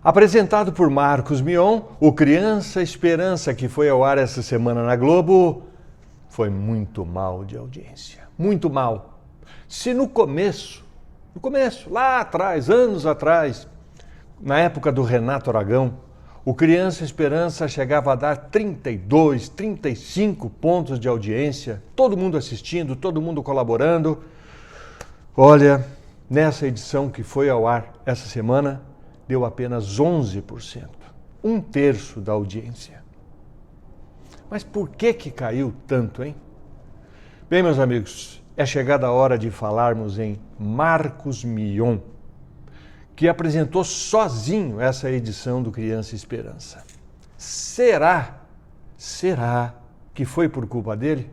Apresentado por Marcos Mion, o Criança Esperança, que foi ao ar essa semana na Globo, foi muito mal de audiência. Muito mal. Se no começo, lá atrás, anos atrás, na época do Renato Aragão, o Criança Esperança chegava a dar 32, 35 pontos de audiência, todo mundo assistindo, todo mundo colaborando. Olha, nessa edição que foi ao ar essa semana, deu apenas 11%, um terço da audiência. Mas por que caiu tanto, hein? Bem, meus amigos, é chegada a hora de falarmos em Marcos Mion, que apresentou sozinho essa edição do Criança Esperança. Será que foi por culpa dele?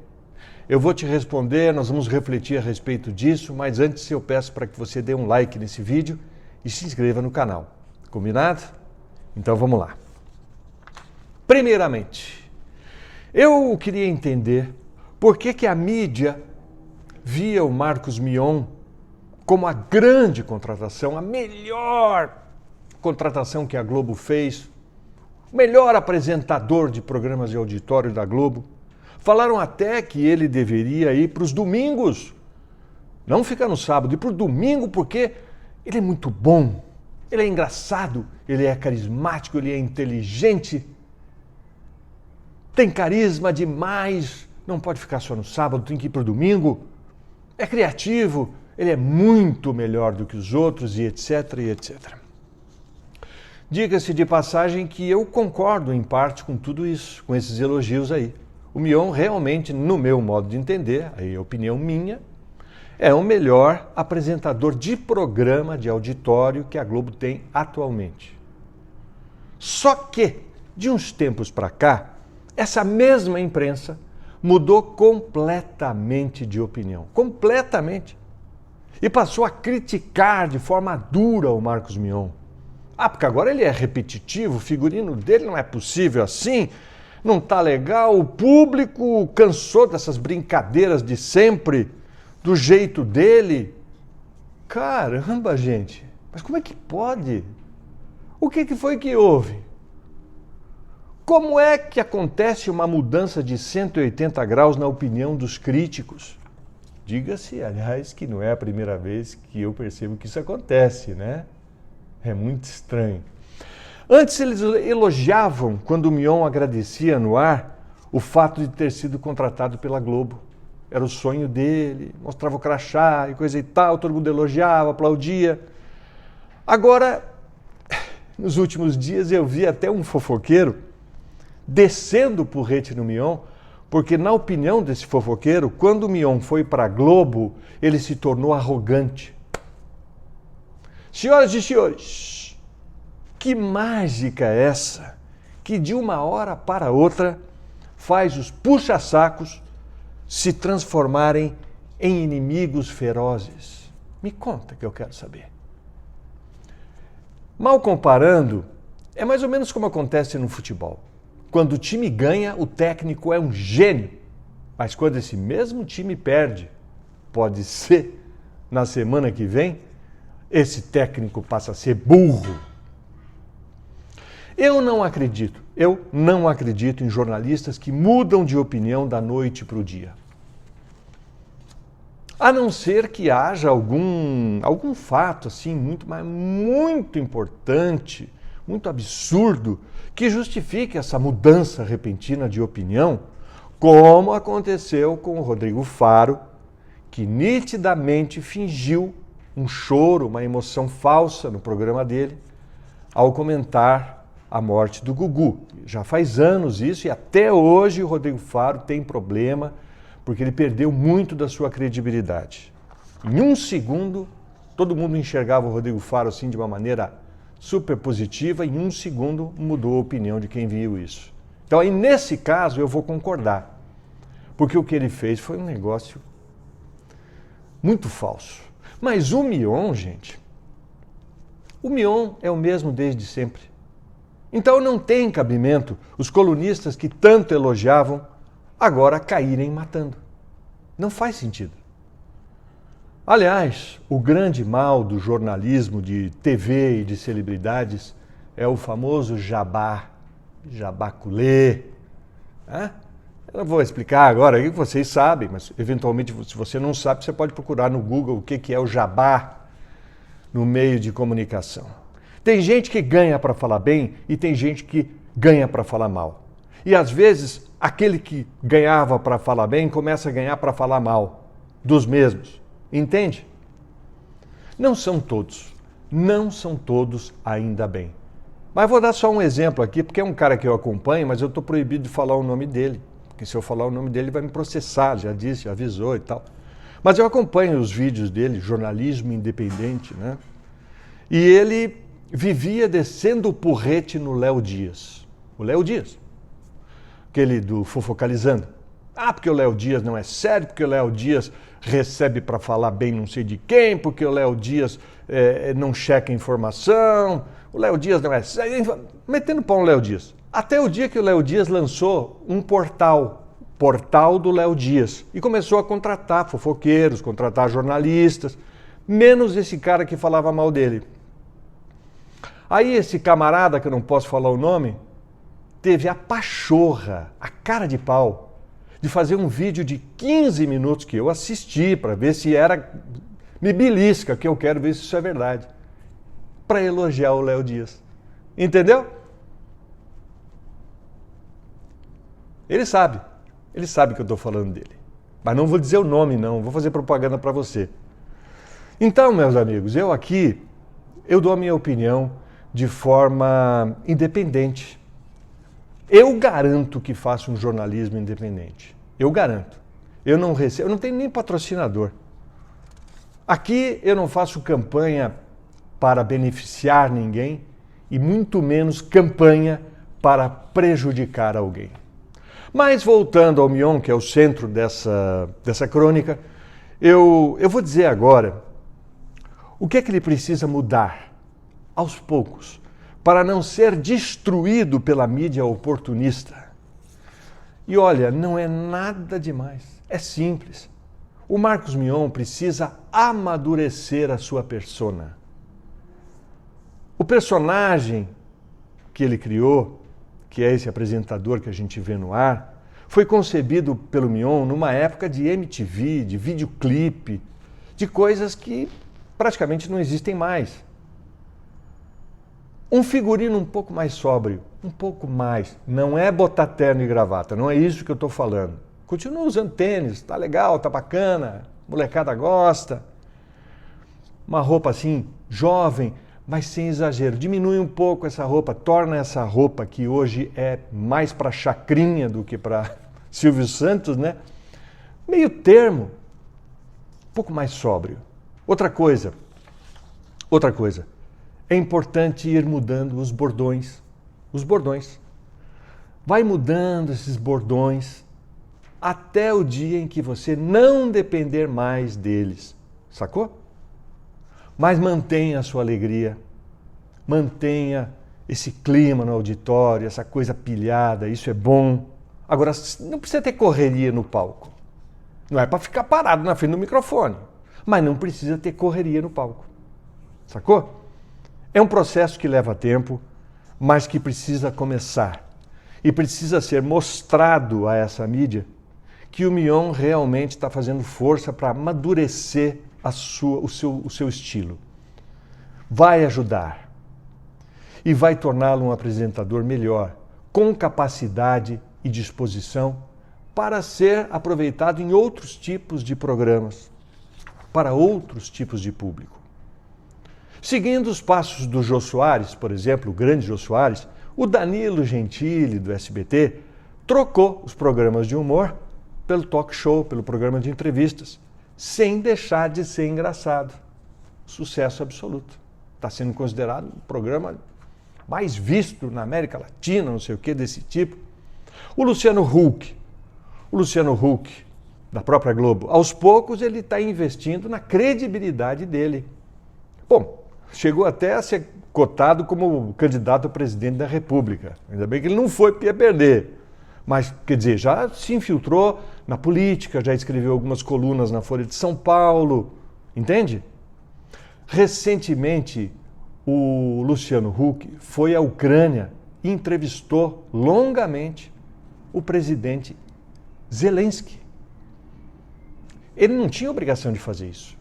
Eu vou te responder, nós vamos refletir a respeito disso, mas antes eu peço para que você dê um like nesse vídeo e se inscreva no canal. Combinado? Então vamos lá. Primeiramente, eu queria entender por que a mídia via o Marcos Mion como a grande contratação, a melhor contratação que a Globo fez, o melhor apresentador de programas de auditório da Globo. Falaram até que ele deveria ir para os domingos, não ficar no sábado, ir para o domingo porque ele é muito bom, ele é engraçado, ele é carismático, ele é inteligente, tem carisma demais, não pode ficar só no sábado, tem que ir para o domingo, é criativo, ele é muito melhor do que os outros e etc, e etc. Diga-se de passagem que eu concordo em parte com tudo isso, com esses elogios aí. O Mion realmente, no meu modo de entender, aí é opinião minha, é o melhor apresentador de programa de auditório que a Globo tem atualmente. Só que, de uns tempos para cá, essa mesma imprensa mudou completamente de opinião. Completamente. E passou a criticar de forma dura o Marcos Mion. Porque agora ele é repetitivo, o figurino dele não é possível assim, não tá legal, o público cansou dessas brincadeiras de sempre, do jeito dele. Caramba, gente, mas como é que pode? O que foi que houve? Como é que acontece uma mudança de 180 graus na opinião dos críticos? Diga-se, aliás, que não é a primeira vez que eu percebo que isso acontece, né? É muito estranho. Antes eles elogiavam, quando o Mion agradecia no ar, o fato de ter sido contratado pela Globo. Era o sonho dele, mostrava o crachá e coisa e tal, todo mundo elogiava, aplaudia. Agora, nos últimos dias eu vi até um fofoqueiro descendo o porrete no Mion, porque na opinião desse fofoqueiro, quando o Mion foi para a Globo, ele se tornou arrogante. Senhoras e senhores, que mágica é essa que de uma hora para outra faz os puxa-sacos se transformarem em inimigos ferozes? Me conta que eu quero saber. Mal comparando, é mais ou menos como acontece no futebol. Quando o time ganha, o técnico é um gênio. Mas quando esse mesmo time perde, pode ser na semana que vem, esse técnico passa a ser burro. Eu não acredito em jornalistas que mudam de opinião da noite para o dia. A não ser que haja algum fato assim muito importante, muito absurdo, que justifique essa mudança repentina de opinião, como aconteceu com o Rodrigo Faro, que nitidamente fingiu um choro, uma emoção falsa no programa dele, ao comentar a morte do Gugu. Já faz anos isso e até hoje o Rodrigo Faro tem problema porque ele perdeu muito da sua credibilidade. Em um segundo, todo mundo enxergava o Rodrigo Faro assim de uma maneira super positiva, em um segundo mudou a opinião de quem viu isso. Então aí nesse caso eu vou concordar, porque o que ele fez foi um negócio muito falso. Mas o Mion, gente, o Mion é o mesmo desde sempre. Então não tem cabimento os colunistas que tanto elogiavam agora caírem matando. Não faz sentido. Aliás, o grande mal do jornalismo de TV e de celebridades é o famoso jabá, jabaculê. Eu não vou explicar agora, que vocês sabem, mas eventualmente, se você não sabe, você pode procurar no Google o que é o jabá no meio de comunicação. Tem gente que ganha para falar bem e tem gente que ganha para falar mal. E às vezes, aquele que ganhava para falar bem começa a ganhar para falar mal dos mesmos. Entende? Não são todos. Não são todos ainda bem. Mas vou dar só um exemplo aqui, porque é um cara que eu acompanho, mas eu estou proibido de falar o nome dele. Porque se eu falar o nome dele, vai me processar, já disse, já avisou e tal. Mas eu acompanho os vídeos dele, jornalismo independente, né? E ele vivia descendo o porrete no Léo Dias. O Léo Dias. Aquele do Fofocalizando. Porque o Léo Dias não é sério, porque o Léo Dias recebe para falar bem não sei de quem, porque o Léo Dias não checa informação, o Léo Dias não é sério. Metendo pau no Léo Dias. Até o dia que o Léo Dias lançou um portal do Léo Dias, e começou a contratar fofoqueiros, contratar jornalistas, menos esse cara que falava mal dele. Aí esse camarada, que eu não posso falar o nome, teve a pachorra, a cara de pau, de fazer um vídeo de 15 minutos que eu assisti para ver se era... Me belisca, que eu quero ver se isso é verdade. Para elogiar o Léo Dias. Entendeu? Ele sabe que eu estou falando dele. Mas não vou dizer o nome não, vou fazer propaganda para você. Então, meus amigos, eu dou a minha opinião de forma independente. Eu garanto que faço um jornalismo independente. Eu garanto. Eu não tenho nem patrocinador. Aqui eu não faço campanha para beneficiar ninguém e muito menos campanha para prejudicar alguém. Mas voltando ao Mion, que é o centro dessa crônica, eu vou dizer agora o que é que ele precisa mudar, aos poucos, para não ser destruído pela mídia oportunista. E olha, não é nada demais, é simples. O Marcos Mion precisa amadurecer a sua persona. O personagem que ele criou, que é esse apresentador que a gente vê no ar, foi concebido pelo Mion numa época de MTV, de videoclipe, de coisas que praticamente não existem mais. Um figurino um pouco mais sóbrio, um pouco mais. Não é botar terno e gravata, não é isso que eu estou falando. Continua usando tênis, tá legal, tá bacana, molecada gosta. Uma roupa assim, jovem, mas sem exagero. Diminui um pouco essa roupa, torna essa roupa que hoje é mais para Chacrinha do que para Silvio Santos, né? Meio termo, um pouco mais sóbrio. Outra coisa, é importante ir mudando os bordões. Os bordões. Vai mudando esses bordões até o dia em que você não depender mais deles. Sacou? Mas mantenha a sua alegria, mantenha esse clima no auditório, essa coisa pilhada, isso é bom. Agora, não precisa ter correria no palco. Não é para ficar parado na frente do microfone, mas não precisa ter correria no palco. Sacou? É um processo que leva tempo, mas que precisa começar. E precisa ser mostrado a essa mídia que o Mion realmente está fazendo força para amadurecer o seu estilo. Vai ajudar e vai torná-lo um apresentador melhor, com capacidade e disposição para ser aproveitado em outros tipos de programas, para outros tipos de público. Seguindo os passos do Jô Soares, por exemplo, o grande Jô Soares, o Danilo Gentili, do SBT, trocou os programas de humor pelo talk show, pelo programa de entrevistas, sem deixar de ser engraçado. Sucesso absoluto. Está sendo considerado o programa mais visto na América Latina, não sei o que, desse tipo. O Luciano Huck, da própria Globo, aos poucos ele está investindo na credibilidade dele. Bom, chegou até a ser cotado como candidato a presidente da República. Ainda bem que ele não foi, porque ia perder. Mas, quer dizer, já se infiltrou na política, já escreveu algumas colunas na Folha de São Paulo, entende? Recentemente, o Luciano Huck foi à Ucrânia e entrevistou longamente o presidente Zelensky. Ele não tinha obrigação de fazer isso,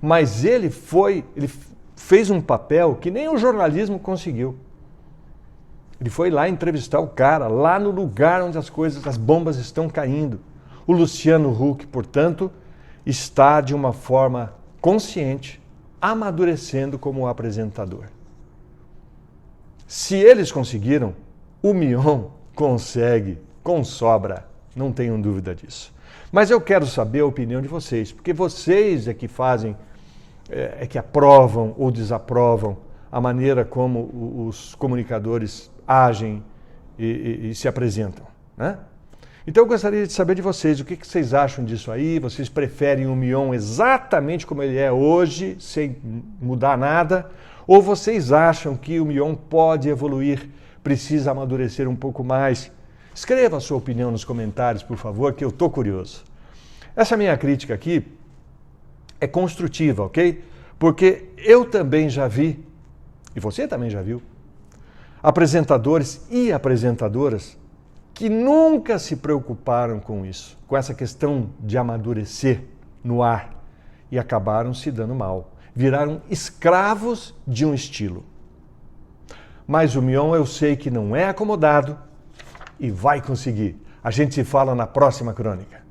mas ele fez um papel que nem o jornalismo conseguiu. Ele foi lá entrevistar o cara, lá no lugar onde as bombas estão caindo. O Luciano Huck, portanto, está de uma forma consciente, amadurecendo como apresentador. Se eles conseguiram, o Mion consegue com sobra, não tenham dúvida disso. Mas eu quero saber a opinião de vocês, porque vocês é que fazem, é que aprovam ou desaprovam a maneira como os comunicadores agem e se apresentam, né? Então eu gostaria de saber de vocês, o que vocês acham disso aí? Vocês preferem o Mion exatamente como ele é hoje, sem mudar nada? Ou vocês acham que o Mion pode evoluir, precisa amadurecer um pouco mais? Escreva a sua opinião nos comentários, por favor, que eu estou curioso. Essa minha crítica aqui é construtiva, ok? Porque eu também já vi, e você também já viu, apresentadores e apresentadoras que nunca se preocuparam com isso, com essa questão de amadurecer no ar, e acabaram se dando mal. Viraram escravos de um estilo. Mas o Mion eu sei que não é acomodado e vai conseguir. A gente se fala na próxima crônica.